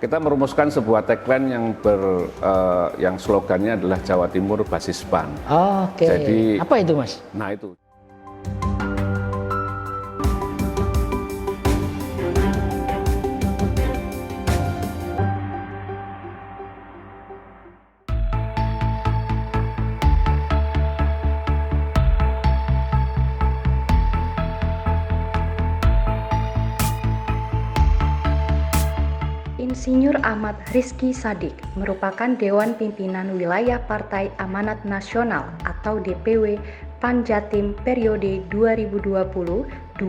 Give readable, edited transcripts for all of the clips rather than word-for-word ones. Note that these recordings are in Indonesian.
kita merumuskan sebuah tagline yang slogannya adalah Jawa Timur basis PAN. Oke. Jadi apa itu, Mas? Nah itu. Insinyur Ahmad Rizky Shadik merupakan Dewan Pimpinan Wilayah Partai Amanat Nasional atau DPW PAN Jatim periode 2020-2025.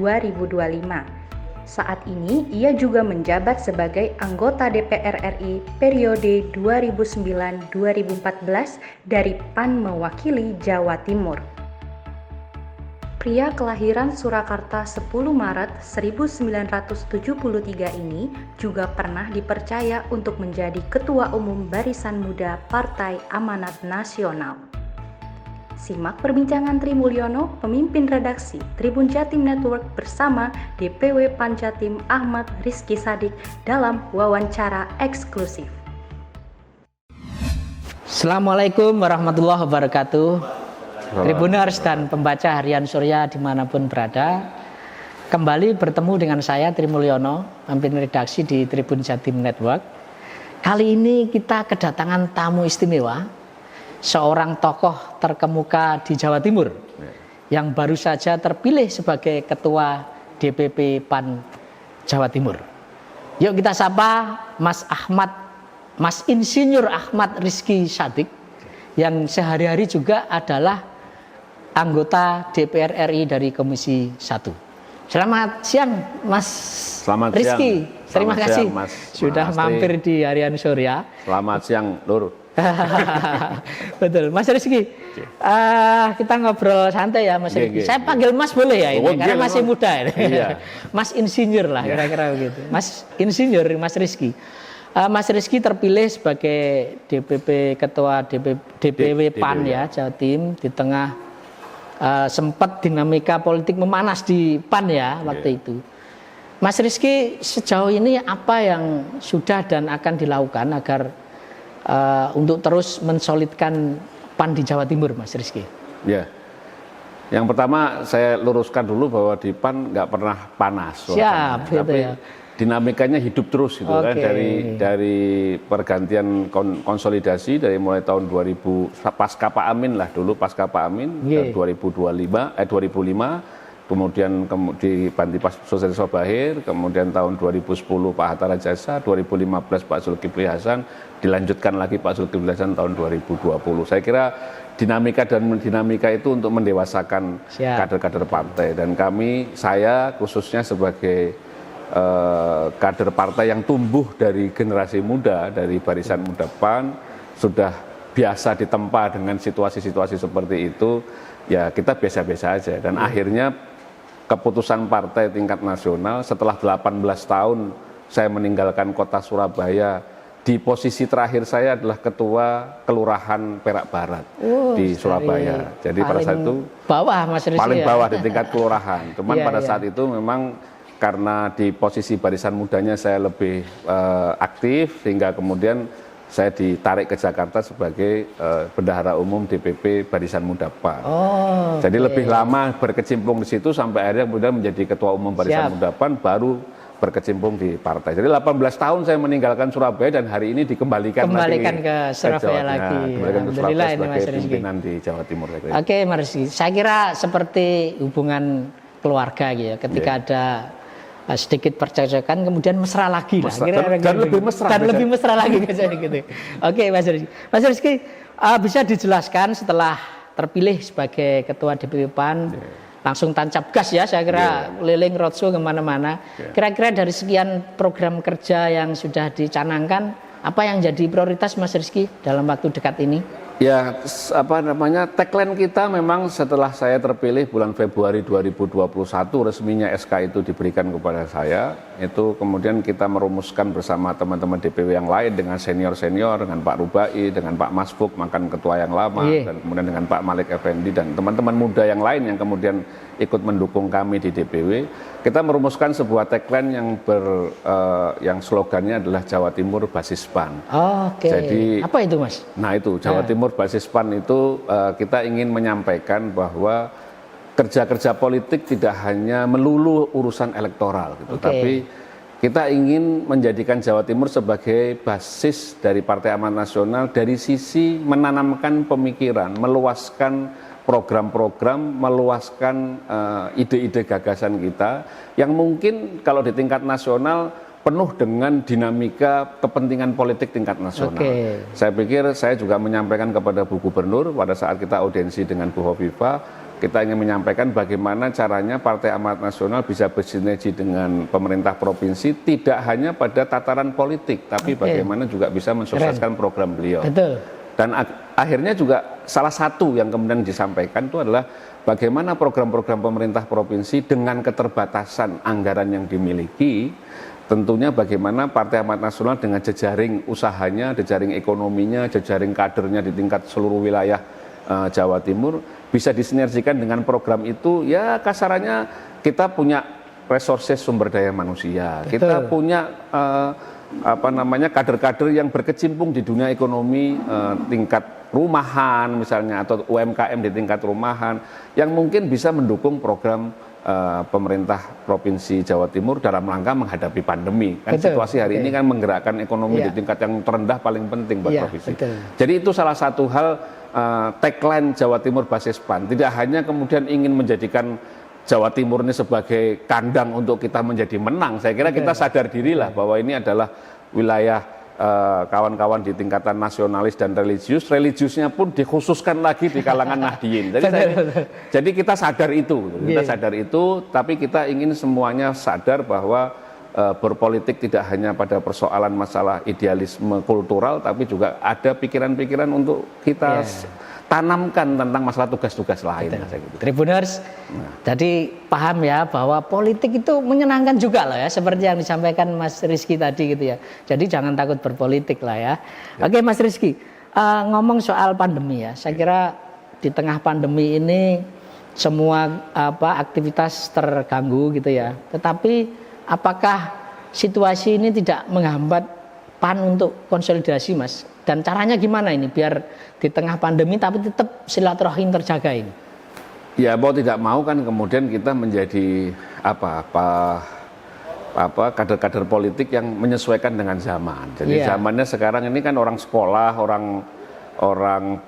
Saat ini ia juga menjabat sebagai anggota DPR RI periode 2009-2014 dari PAN mewakili Jawa Timur. Pria kelahiran Surakarta 10 Maret 1973 ini juga pernah dipercaya untuk menjadi Ketua Umum Barisan Muda Partai Amanat Nasional. Simak perbincangan Tri Mulyono, pemimpin redaksi Tribun Jatim Network bersama DPW PAN Jatim Ahmad Rizky Shadik dalam wawancara eksklusif. Assalamualaikum warahmatullahi wabarakatuh. Tribuners dan pembaca harian Surya dimanapun berada, kembali bertemu dengan saya Tri Mulyono, pemimpin redaksi di Tribun Jatim Network. Kali ini kita kedatangan tamu istimewa, seorang tokoh terkemuka di Jawa Timur yang baru saja terpilih sebagai Ketua DPP PAN Jawa Timur. Yuk kita sapa Mas Insinyur Ahmad Rizky Shadik yang sehari-hari juga adalah anggota DPR RI dari Komisi 1. Selamat siang, Mas Rizky. Terima kasih sudah mampir di harian Surya. Selamat siang, Lur. Betul, Mas Rizky. Kita ngobrol santai ya, Mas Rizky. Saya panggil Mas boleh ya ini, karena masih muda ini. Iya. Mas Insinyur lah kira-kira begitu. Mas Insinyur, Mas Rizky. Mas Rizky terpilih sebagai DPP Ketua DPW PAN ya Jawa Timur di tengah sempat dinamika politik memanas di PAN ya waktu itu. Mas Rizky, sejauh ini apa yang sudah dan akan dilakukan agar untuk terus mensolidkan PAN di Jawa Timur, Mas Rizky? Ya, yang pertama saya luruskan dulu bahwa di PAN nggak pernah panas. Siap, gitu tapi ya. Dinamikanya hidup terus gitu kan, dari pergantian konsolidasi dari mulai tahun 2000 pasca Pak Amin lah dulu, pasca Pak Amin 2005 kemudian dibanti Pak Sosialis Sobahir, kemudian tahun 2010 Pak Hatta Rajasa, 2015 Pak Zulkifli Hasan, dilanjutkan lagi Pak Zulkifli Hasan tahun 2020. Saya kira dinamika itu untuk mendewasakan kader-kader partai, dan saya khususnya sebagai kader partai yang tumbuh dari generasi muda, dari barisan muda PAN, sudah biasa ditempa dengan situasi-situasi seperti itu, ya kita biasa-biasa aja. Dan akhirnya keputusan partai tingkat nasional setelah 18 tahun saya meninggalkan kota Surabaya, di posisi terakhir saya adalah Ketua Kelurahan Perak Barat di Surabaya. Jadi pada saat itu bawah, Mas Rizky, paling bawah di tingkat kelurahan. Cuman pada saat itu memang karena di posisi barisan mudanya saya lebih aktif, sehingga kemudian saya ditarik ke Jakarta sebagai bendahara umum DPP Barisan Muda PAN. Jadi lebih lama berkecimpung di situ sampai akhirnya kemudian menjadi Ketua Umum Barisan Muda PAN, baru berkecimpung di partai. Jadi 18 tahun saya meninggalkan Surabaya dan hari ini dikembalikan ke Surabaya lagi. Kembalikan ke Surabaya sebagai pimpinan di Jawa Timur. Oke, Mas Rizky. Saya kira seperti hubungan keluarga gitu ya. Ketika ada sedikit percekcokan kemudian mesra lagi lah. Dan lebih mesra lagi gitu. Oke, Mas Rizky. Mas Rizky, bisa dijelaskan setelah terpilih sebagai Ketua DPP PAN, langsung tancap gas ya, saya kira keliling roadshow kemana-mana. Kira-kira dari sekian program kerja yang sudah dicanangkan, apa yang jadi prioritas Mas Rizky dalam waktu dekat ini? Ya, tagline kita memang setelah saya terpilih bulan Februari 2021 resminya SK itu diberikan kepada saya, itu kemudian kita merumuskan bersama teman-teman DPW yang lain dengan senior-senior, dengan Pak Rubai, dengan Pak Masfuk, mantan ketua yang lama, dan kemudian dengan Pak Malik Effendi dan teman-teman muda yang lain yang kemudian ikut mendukung kami di DPW. Kita merumuskan sebuah tagline yang slogannya adalah Jawa Timur Basis PAN. Oke. Jadi apa itu, Mas? Nah, itu Jawa Timur Basis PAN itu kita ingin menyampaikan bahwa kerja-kerja politik tidak hanya melulu urusan elektoral gitu, tapi kita ingin menjadikan Jawa Timur sebagai basis dari Partai Amanat Nasional dari sisi menanamkan pemikiran, meluaskan program-program, meluaskan ide-ide gagasan kita yang mungkin kalau di tingkat nasional penuh dengan dinamika kepentingan politik tingkat nasional. Saya pikir saya juga menyampaikan kepada Bu Gubernur pada saat kita audiensi dengan Bu Hovifah, kita ingin menyampaikan bagaimana caranya Partai Amanat Nasional bisa bersinergi dengan pemerintah provinsi tidak hanya pada tataran politik, tapi bagaimana juga bisa mensukseskan program beliau. Betul. Dan akhirnya juga salah satu yang kemudian disampaikan itu adalah bagaimana program-program pemerintah provinsi dengan keterbatasan anggaran yang dimiliki, tentunya bagaimana Partai Amanat Nasional dengan jejaring usahanya, jejaring ekonominya, jejaring kadernya di tingkat seluruh wilayah Jawa Timur bisa disinergikan dengan program itu. Ya kasarannya kita punya resources sumber daya manusia, kita punya kader-kader yang berkecimpung di dunia ekonomi tingkat rumahan misalnya atau UMKM di tingkat rumahan yang mungkin bisa mendukung program pemerintah Provinsi Jawa Timur dalam rangka menghadapi pandemi. Kan situasi hari ini kan menggerakkan ekonomi di tingkat yang terendah paling penting buat provinsi. Jadi itu salah satu hal tagline Jawa Timur Basis PAN. Tidak hanya kemudian ingin menjadikan Jawa Timur ini sebagai kandang untuk kita menjadi menang. Saya kira kita sadar dirilah bahwa ini adalah wilayah kawan-kawan di tingkatan nasionalis dan religius. Religiusnya pun dikhususkan lagi di kalangan Nahdien. Jadi kita sadar itu, tapi kita ingin semuanya sadar bahwa berpolitik tidak hanya pada persoalan masalah idealisme kultural, tapi juga ada pikiran-pikiran untuk kita tanamkan tentang masalah tugas-tugas lain. Tribuners, jadi paham ya bahwa politik itu menyenangkan juga loh ya, seperti yang disampaikan Mas Rizky tadi gitu ya. Jadi jangan takut berpolitik lah ya. Oke Mas Rizky, ngomong soal pandemi ya, saya kira di tengah pandemi ini semua aktivitas terganggu gitu ya. Tetapi apakah situasi ini tidak menghambat PAN untuk konsolidasi, Mas? Dan caranya gimana ini biar di tengah pandemi tapi tetap silaturahim terjaga ini? Ya mau tidak mau kan kemudian kita menjadi kader-kader politik yang menyesuaikan dengan zaman. Jadi zamannya sekarang ini kan orang sekolah, orang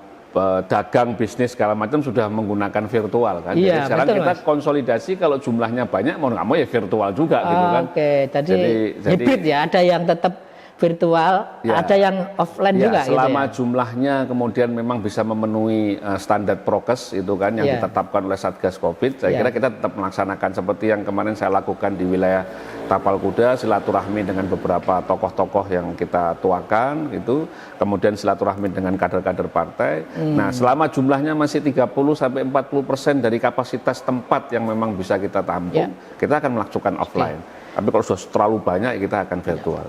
dagang, bisnis segala macam sudah menggunakan virtual kan. Jadi sekarang kita konsolidasi kalau jumlahnya banyak mau nggak mau ya virtual juga gitu kan. Jadi hibrid ya, ada yang tetap virtual, ada yang offline juga. Selama gitu ya? jumlahnya kemudian memang bisa memenuhi standar prokes itu kan yang ditetapkan oleh Satgas Covid. Saya kira kita tetap melaksanakan seperti yang kemarin saya lakukan di wilayah Tapal Kuda, silaturahmi dengan beberapa tokoh-tokoh yang kita tuakan itu, kemudian silaturahmi dengan kader-kader partai. Nah, selama jumlahnya masih 30-40% dari kapasitas tempat yang memang bisa kita tampung, kita akan melakukan offline. Tapi kalau sudah terlalu banyak kita akan virtual.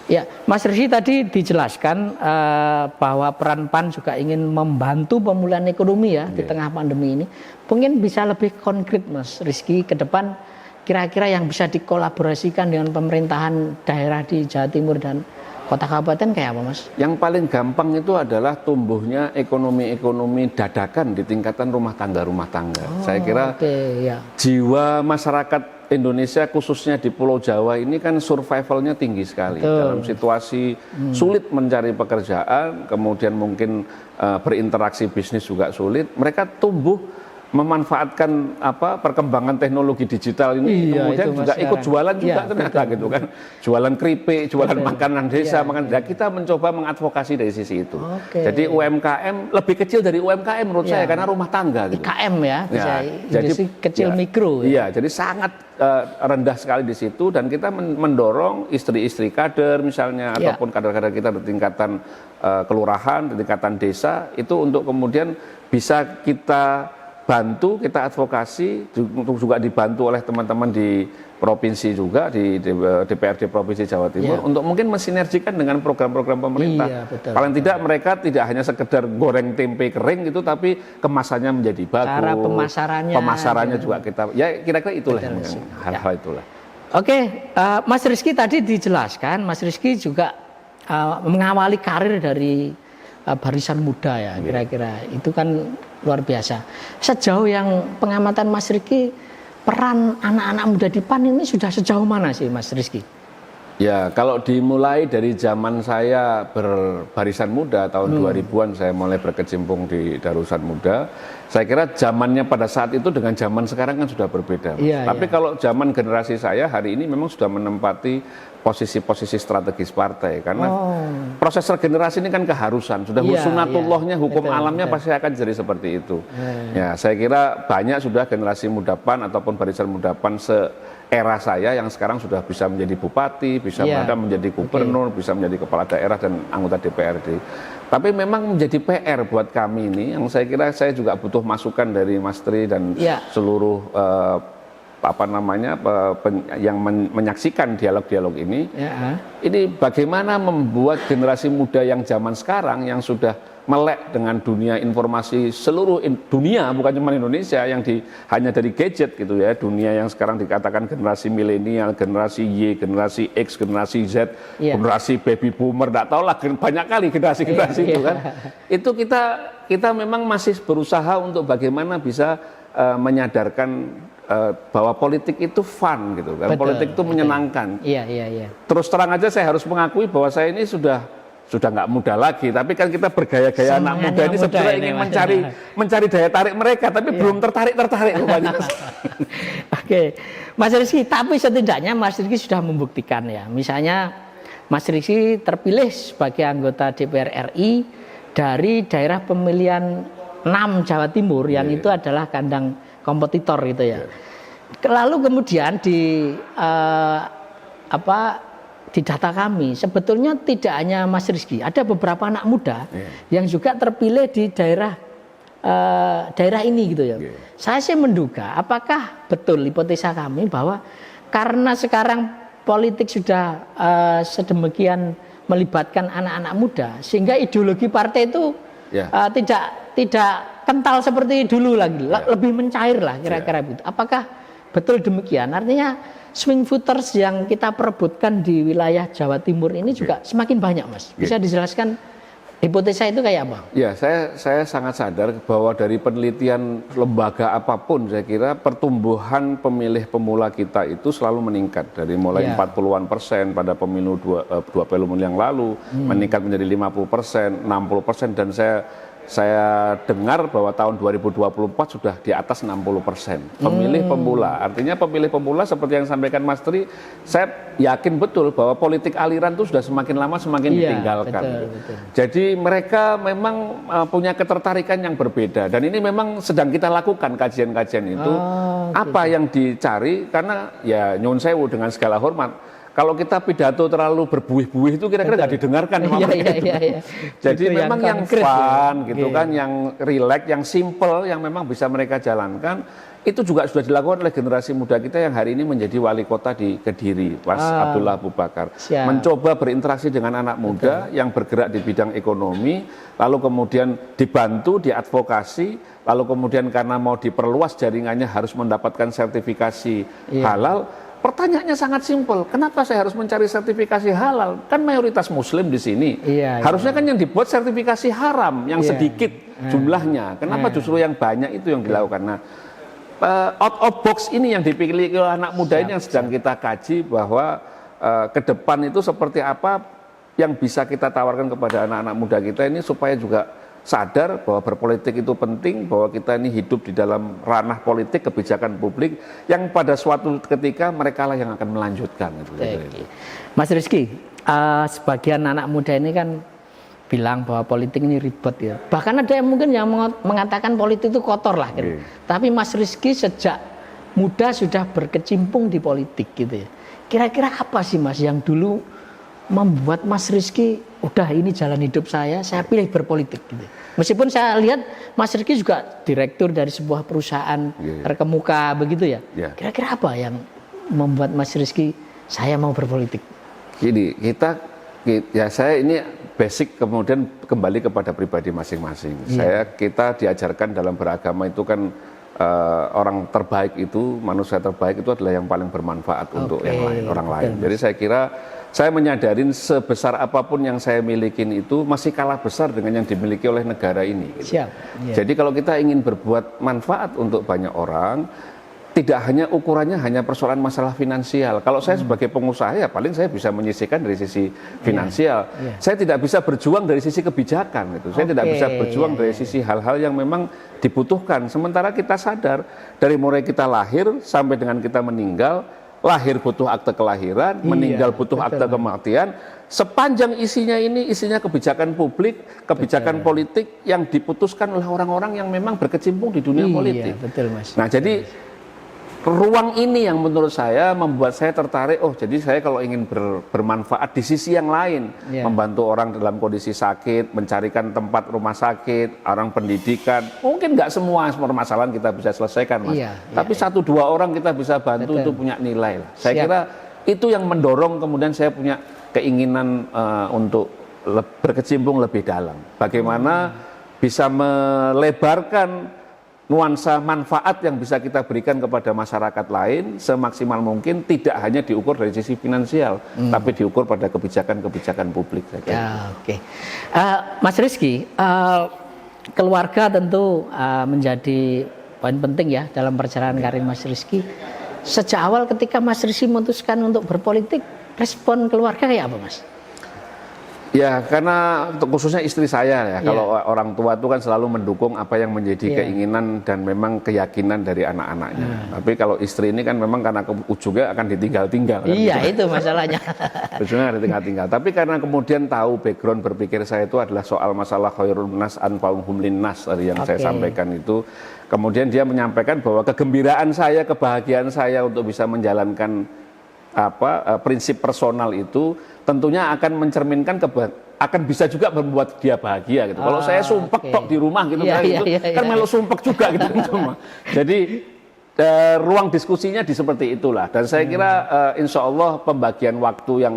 Ya, Mas Rizky tadi dijelaskan bahwa peran PAN juga ingin membantu pemulihan ekonomi ya di tengah pandemi ini. Mungkin bisa lebih konkret Mas Rizky ke depan kira-kira yang bisa dikolaborasikan dengan pemerintahan daerah di Jawa Timur dan kota kabupaten kayak apa Mas? Yang paling gampang itu adalah tumbuhnya ekonomi dadakan di tingkatan rumah tangga. Saya kira jiwa masyarakat Indonesia khususnya di Pulau Jawa ini kan survivalnya tinggi sekali. Dalam situasi sulit mencari pekerjaan, kemudian mungkin berinteraksi bisnis juga sulit. Mereka tumbuh memanfaatkan perkembangan teknologi digital ini, kemudian juga ikut jualan juga ternyata gitu kan, jualan keripik, jualan makanan desa, kita mencoba mengadvokasi dari sisi itu. Jadi UMKM lebih kecil dari UMKM menurut saya karena rumah tangga gitu. IKM ya, bisa jadi kecil mikro. Iya, jadi sangat rendah sekali di situ, dan kita mendorong istri-istri kader misalnya ataupun kader-kader kita di tingkatan kelurahan, di tingkatan desa itu untuk kemudian bisa kita bantu, kita advokasi, untuk juga dibantu oleh teman-teman di provinsi juga, di DPRD Provinsi Jawa Timur, untuk mungkin mensinergikan dengan program-program pemerintah. Paling tidak mereka tidak hanya sekedar goreng tempe kering gitu, tapi kemasannya menjadi bagus. Cara pemasarannya juga kita, ya kira-kira itulah hal-hal itulah. Oke, Mas Rizky tadi dijelaskan, Mas Rizky juga mengawali karir dari barisan muda ya, kira-kira itu kan luar biasa. Sejauh yang pengamatan Mas Rizky, peran anak-anak muda di PAN ini sudah sejauh mana sih Mas Rizky? Ya, kalau dimulai dari zaman saya berbarisan muda tahun 2000-an, saya mulai berkecimpung di Darusan Muda. Saya kira zamannya pada saat itu dengan zaman sekarang kan sudah berbeda. Tapi kalau zaman generasi saya hari ini memang sudah menempati posisi-posisi strategis partai, karena proses regenerasi ini kan keharusan, sudah sunatullahnya, hukum alamnya pasti akan jadi seperti itu. Ya, saya kira banyak sudah generasi muda PAN ataupun barisan muda PAN era saya yang sekarang sudah bisa menjadi bupati, bisa menjadi gubernur, bisa menjadi kepala daerah dan anggota DPRD. Tapi memang menjadi PR buat kami ini, yang saya kira saya juga butuh masukan dari Mas Tri dan seluruh yang menyaksikan dialog-dialog ini. Ini bagaimana membuat generasi muda yang zaman sekarang yang sudah melek dengan dunia informasi seluruh dunia, bukan cuma Indonesia, yang hanya dari gadget gitu ya, dunia yang sekarang dikatakan generasi milenial, generasi Y, generasi X, generasi Z, generasi baby boomer, enggak tahu lah, banyak kali generasi-generasi itu kan. Itu kita memang masih berusaha untuk bagaimana bisa menyadarkan bahwa politik itu fun gitu kan, politik itu menyenangkan. Terus terang aja saya harus mengakui bahwa saya ini sudah nggak muda lagi, tapi kan kita bergaya-gaya anak muda ini sebenarnya ingin mencari daya tarik mereka, tapi belum tertarik rupanya. Oke, Mas Rizky, tapi setidaknya Mas Rizky sudah membuktikan ya, misalnya Mas Rizky terpilih sebagai anggota DPR RI dari daerah pemilihan 6 Jawa Timur, yang itu adalah kandang kompetitor gitu ya. Lalu kemudian di data kami sebetulnya tidak hanya Mas Rizky, ada beberapa anak muda yang juga terpilih di daerah ini gitu ya. Saya sih menduga, apakah betul hipotesa kami bahwa karena sekarang politik sudah sedemikian melibatkan anak-anak muda, sehingga ideologi partai itu tidak kental seperti dulu lagi, lebih mencair lah kira-kira begitu. Apakah betul demikian? Artinya swing voters yang kita perebutkan di wilayah Jawa Timur ini juga semakin banyak, Mas. Bisa dijelaskan hipotesa itu kayak apa? Ya, saya sangat sadar bahwa dari penelitian lembaga apapun, saya kira pertumbuhan pemilih pemula kita itu selalu meningkat. Dari mulai 40-an% pada pemilu dua pemilu yang lalu, meningkat menjadi 50%, 60%, dan saya dengar bahwa tahun 2024 sudah di atas 60% pemilih pemula. Artinya pemilih pemula seperti yang disampaikan Mas Tri, saya yakin betul bahwa politik aliran itu sudah semakin lama semakin ditinggalkan. Betul. Jadi mereka memang punya ketertarikan yang berbeda, dan ini memang sedang kita lakukan kajian-kajian itu. Apa yang dicari, karena ya nyun sewu dengan segala hormat, kalau kita pidato terlalu berbuih-buih itu kira-kira nggak didengarkan sama mereka. Jadi itu memang yang fun gitu kan, yang relax, yang simple, yang memang bisa mereka jalankan, itu juga sudah dilakukan oleh generasi muda kita yang hari ini menjadi wali kota di Kediri, Mas Abdullah Abu Bakar. Mencoba berinteraksi dengan anak muda yang bergerak di bidang ekonomi, lalu kemudian dibantu, diadvokasi, lalu kemudian karena mau diperluas jaringannya harus mendapatkan sertifikasi halal. Pertanyaannya sangat simpel, kenapa saya harus mencari sertifikasi halal? Kan mayoritas Muslim di sini. Harusnya kan yang dibuat sertifikasi haram, yang sedikit jumlahnya. Kenapa justru yang banyak itu yang dilakukan? Nah, out of box ini yang dipilih oleh anak muda ini yang sedang kita kaji, bahwa ke depan itu seperti apa yang bisa kita tawarkan kepada anak-anak muda kita ini supaya juga sadar bahwa berpolitik itu penting, bahwa kita ini hidup di dalam ranah politik, kebijakan publik yang pada suatu ketika mereka lah yang akan melanjutkan. Gitu. Mas Rizky, sebagian anak muda ini kan bilang bahwa politik ini ribet ya. Bahkan ada yang mungkin yang mengatakan politik itu kotor lah gitu. Tapi Mas Rizky sejak muda sudah berkecimpung di politik gitu ya. Kira-kira apa sih Mas yang dulu membuat Mas Rizky udah ini jalan hidup saya pilih berpolitik gitu. Meskipun saya lihat Mas Rizky juga direktur dari sebuah perusahaan terkemuka begitu ya. Kira-kira apa yang membuat Mas Rizky saya mau berpolitik? Gini, saya ini basic kemudian kembali kepada pribadi masing-masing. Kita diajarkan dalam beragama itu kan orang terbaik itu, manusia terbaik itu adalah yang paling bermanfaat untuk yang lain, orang lain. Jadi saya kira saya menyadarin sebesar apapun yang saya milikin itu masih kalah besar dengan yang dimiliki oleh negara ini. Gitu. Jadi kalau kita ingin berbuat manfaat untuk banyak orang, tidak hanya ukurannya hanya persoalan masalah finansial. Kalau saya sebagai pengusaha ya paling saya bisa menyisihkan dari sisi finansial. Saya tidak bisa berjuang dari sisi kebijakan. Gitu. Saya tidak bisa berjuang dari sisi hal-hal yang memang dibutuhkan. Sementara kita sadar dari mulai kita lahir sampai dengan kita meninggal, lahir butuh akte kelahiran, meninggal butuh akte kematian. Sepanjang isinya kebijakan publik, kebijakan politik yang diputuskan oleh orang-orang yang memang berkecimpung di dunia politik. Betul, Mas. Nah, jadi ruang ini yang menurut saya membuat saya tertarik. Oh, jadi saya kalau ingin bermanfaat di sisi yang lain, membantu orang dalam kondisi sakit, mencarikan tempat rumah sakit, orang pendidikan. Mungkin nggak semua permasalahan kita bisa selesaikan, Mas. Tapi 1-2 orang kita bisa bantu untuk punya nilai. Saya kira itu yang mendorong kemudian saya punya keinginan untuk berkecimpung lebih dalam. Bagaimana bisa melebarkan nuansa manfaat yang bisa kita berikan kepada masyarakat lain semaksimal mungkin, tidak hanya diukur dari sisi finansial, tapi diukur pada kebijakan-kebijakan publik. Mas Rizky, keluarga tentu menjadi poin penting ya dalam perjalanan karir Mas Rizky. Sejak awal ketika Mas Rizky memutuskan untuk berpolitik, respon keluarga kayak apa, Mas? Ya, karena khususnya istri saya ya, kalau orang tua itu kan selalu mendukung apa yang menjadi keinginan dan memang keyakinan dari anak-anaknya. Tapi kalau istri ini kan memang karena ujungnya akan ditinggal-tinggal. Iya, itu masalahnya. Ujungnya akan ditinggal-tinggal. Tapi karena kemudian tahu background berpikir saya itu adalah soal masalah khairun nas anfa'uhum linnas tadi yang saya sampaikan itu, kemudian dia menyampaikan bahwa kegembiraan saya, kebahagiaan saya untuk bisa menjalankan prinsip personal itu tentunya akan mencerminkan akan bisa juga membuat dia bahagia gitu. Kalau saya sumpek tok di rumah gitu kan melu sumpek juga gitu. Jadi ruang diskusinya seperti itulah, dan saya kira insya Allah pembagian waktu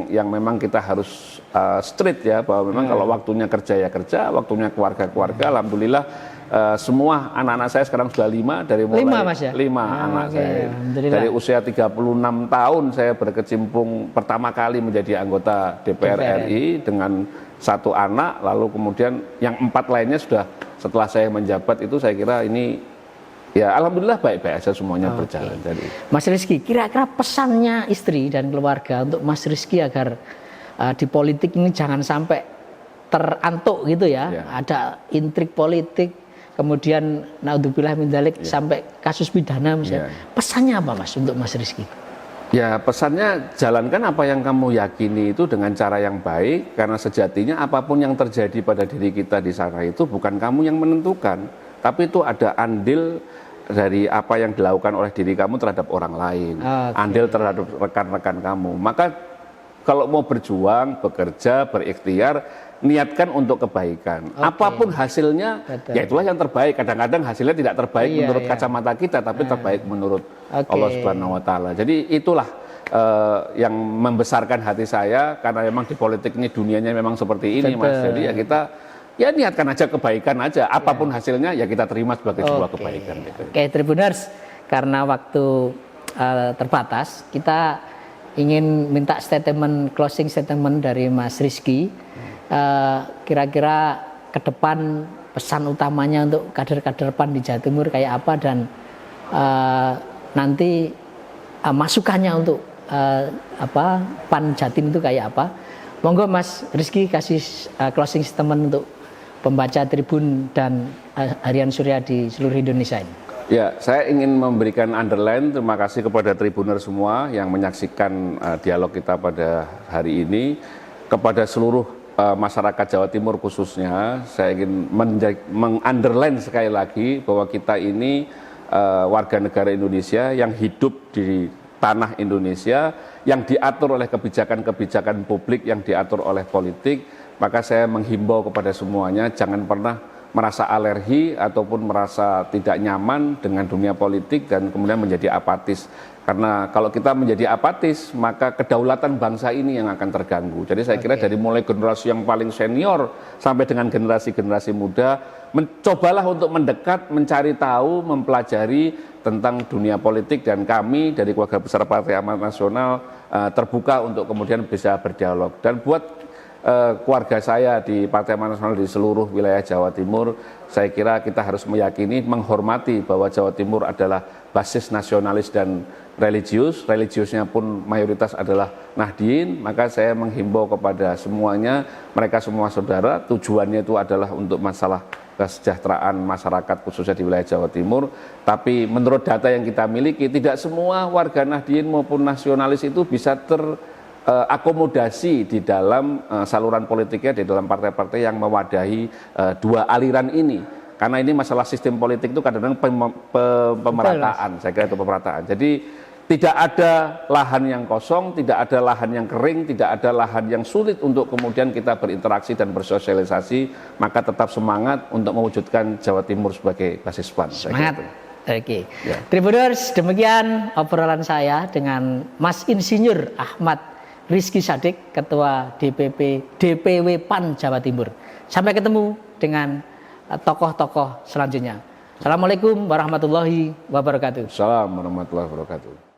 yang memang kita harus straight ya, bahwa memang kalau waktunya kerja ya kerja, waktunya keluarga, alhamdulillah semua anak-anak saya sekarang sudah 5 dari mulai 5, Mas, ya? 5 anak saya dari usia 36 tahun saya berkecimpung pertama kali menjadi anggota DPR RI dengan 1 anak, lalu kemudian yang 4 lainnya sudah setelah saya menjabat itu. Saya kira ini ya alhamdulillah baik-baik aja semuanya berjalan. Jadi Mas Rizky, kira-kira pesannya istri dan keluarga untuk Mas Rizky agar di politik ini jangan sampai terantuk gitu ya, ada intrik politik, kemudian naudzubillah min dzalik sampai kasus pidana misalnya. Pesannya apa, Mas, untuk Mas Rizky? Ya, pesannya jalankan apa yang kamu yakini itu dengan cara yang baik, karena sejatinya apapun yang terjadi pada diri kita di sana itu bukan kamu yang menentukan, tapi itu ada andil dari apa yang dilakukan oleh diri kamu terhadap orang lain, andil terhadap rekan-rekan kamu. Maka kalau mau berjuang, bekerja, berikhtiar, niatkan untuk kebaikan. Apapun hasilnya, ya itulah yang terbaik. Kadang-kadang hasilnya tidak terbaik menurut kacamata kita, tapi terbaik menurut Allah Subhanahu Wa Taala. Jadi itulah yang membesarkan hati saya, karena memang di politik ini dunianya memang seperti ini, Mas. Jadi ya kita niatkan aja kebaikan aja. Apapun hasilnya ya kita terima sebagai sebuah kebaikan. Gitu. Tribuners, karena waktu terbatas, kita ingin minta closing statement dari Mas Rizky. Kira-kira ke depan pesan utamanya untuk kader-kader PAN di Jawa Timur kayak apa, dan nanti masukannya untuk PAN Jatim itu kayak apa. Monggo Mas Rizky kasih closing statement untuk pembaca Tribun dan Harian Surya di seluruh Indonesia ini? Ya, saya ingin memberikan underline terima kasih kepada Tribuner semua yang menyaksikan dialog kita pada hari ini. Kepada seluruh masyarakat Jawa Timur khususnya, saya ingin mengunderline sekali lagi bahwa kita ini warga negara Indonesia yang hidup di tanah Indonesia, yang diatur oleh kebijakan-kebijakan publik, yang diatur oleh politik. Maka saya menghimbau kepada semuanya, jangan pernah merasa alergi ataupun merasa tidak nyaman dengan dunia politik dan kemudian menjadi apatis. Karena kalau kita menjadi apatis, maka kedaulatan bangsa ini yang akan terganggu. Jadi saya kira dari mulai generasi yang paling senior sampai dengan generasi-generasi muda, mencobalah untuk mendekat, mencari tahu, mempelajari tentang dunia politik, dan kami dari keluarga besar Partai Amanat Nasional terbuka untuk kemudian bisa berdialog. Dan buat keluarga saya di Partai Amanat Nasional di seluruh wilayah Jawa Timur, saya kira kita harus meyakini, menghormati bahwa Jawa Timur adalah basis nasionalis dan religiusnya pun mayoritas adalah Nahdien. Maka saya menghimbau kepada semuanya, mereka semua saudara, tujuannya itu adalah untuk masalah kesejahteraan masyarakat khususnya di wilayah Jawa Timur. Tapi menurut data yang kita miliki, tidak semua warga Nahdien maupun nasionalis itu bisa akomodasi di dalam saluran politiknya, di dalam partai-partai yang mewadahi dua aliran ini. Karena ini masalah sistem politik itu kadang-kadang pemerataan, saya kira itu pemerataan. Jadi tidak ada lahan yang kosong, tidak ada lahan yang kering, tidak ada lahan yang sulit untuk kemudian kita berinteraksi dan bersosialisasi. Maka tetap semangat untuk mewujudkan Jawa Timur sebagai basis PAN. Semangat. Oke. Ya. Tribuners, demikian obrolan saya dengan Mas Insinyur Ahmad Rizky Sadik, Ketua DPW PAN Jawa Timur. Sampai ketemu dengan tokoh-tokoh selanjutnya. Assalamualaikum warahmatullahi wabarakatuh. Assalamualaikum warahmatullahi wabarakatuh.